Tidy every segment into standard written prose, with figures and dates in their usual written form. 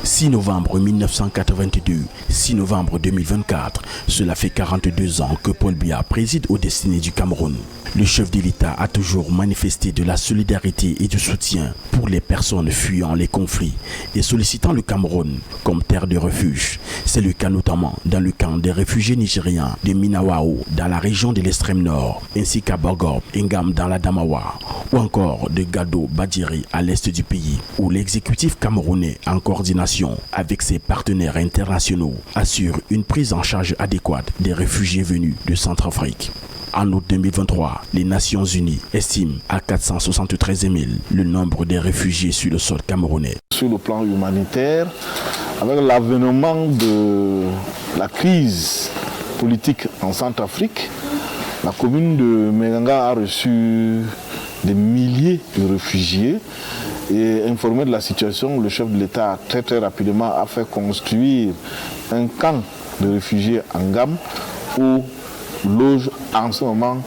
6 novembre 1982, 6 novembre 2024, cela fait 42 ans que Paul Biya préside aux destinées du Cameroun. Le chef de l'État a toujours manifesté de la solidarité et du soutien pour les personnes fuyant les conflits et sollicitant le Cameroun comme terre de refuge. C'est le cas notamment dans le camp des réfugiés nigériens de Minawao dans la région de l'extrême nord, ainsi qu'à Borgop, Ngam dans la Damawa, ou encore de Gado Badjiri à l'est du pays, où l'exécutif camerounais en coordination avec ses partenaires internationaux assure une prise en charge adéquate des réfugiés venus de Centrafrique. En août 2023, les Nations Unies estiment à 473 000 le nombre des réfugiés sur le sol camerounais. Sur le plan humanitaire, avec l'avènement de la crise politique en Centrafrique, la commune de Meganga a reçu des milliers de réfugiés. Et informé de la situation, le chef de l'État très rapidement a fait construire un camp de réfugiés en Ngam où loge en ce moment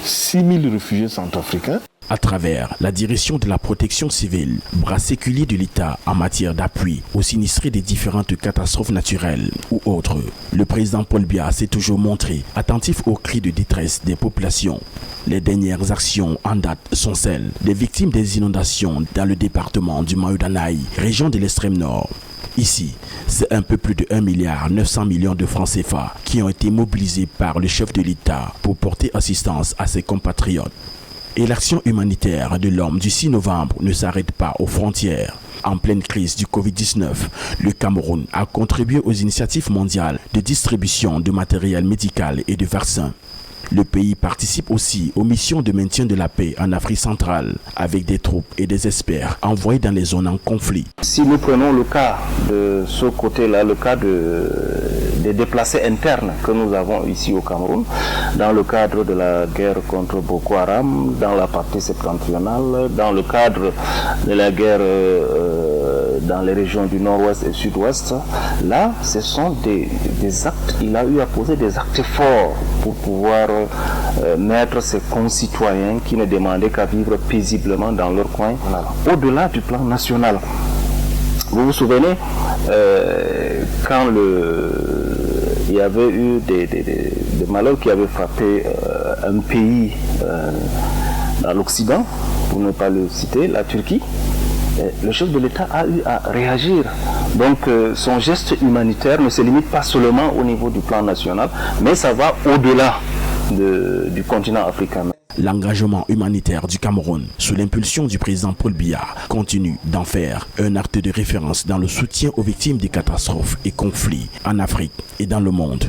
6 000 réfugiés centrafricains. À travers la direction de la protection civile, bras séculier de l'État en matière d'appui aux sinistrés des différentes catastrophes naturelles ou autres, le président Paul Biya s'est toujours montré attentif aux cris de détresse des populations. Les dernières actions en date sont celles des victimes des inondations dans le département du Mayo-Danaï, région de l'extrême nord. Ici, c'est un peu plus de 1,9 milliard de francs CFA qui ont été mobilisés par le chef de l'État pour porter assistance à ses compatriotes. Et l'action humanitaire de l'homme du 6 novembre ne s'arrête pas aux frontières. En pleine crise du Covid-19, le Cameroun a contribué aux initiatives mondiales de distribution de matériel médical et de vaccins. Le pays participe aussi aux missions de maintien de la paix en Afrique centrale avec des troupes et des experts envoyés dans les zones en conflit. Si nous prenons le cas de ce côté-là, le cas des déplacés internes que nous avons ici au Cameroun, dans le cadre de la guerre contre Boko Haram, dans la partie septentrionale, dans le cadre de la guerre dans les régions du nord-ouest et sud-ouest, là, ce sont des actes, il a eu à poser des actes forts pour pouvoir mettre ses concitoyens qui ne demandaient qu'à vivre paisiblement dans leur coin, au-delà du plan national. Vous vous souvenez, quand il y avait eu des malheurs qui avaient frappé un pays dans l'Occident, pour ne pas le citer, la Turquie, le chef de l'État a eu à réagir. Donc son geste humanitaire ne se limite pas seulement au niveau du plan national, mais ça va au-delà du continent africain. L'engagement humanitaire du Cameroun, sous l'impulsion du président Paul Biya, continue d'en faire un acte de référence dans le soutien aux victimes des catastrophes et conflits en Afrique et dans le monde.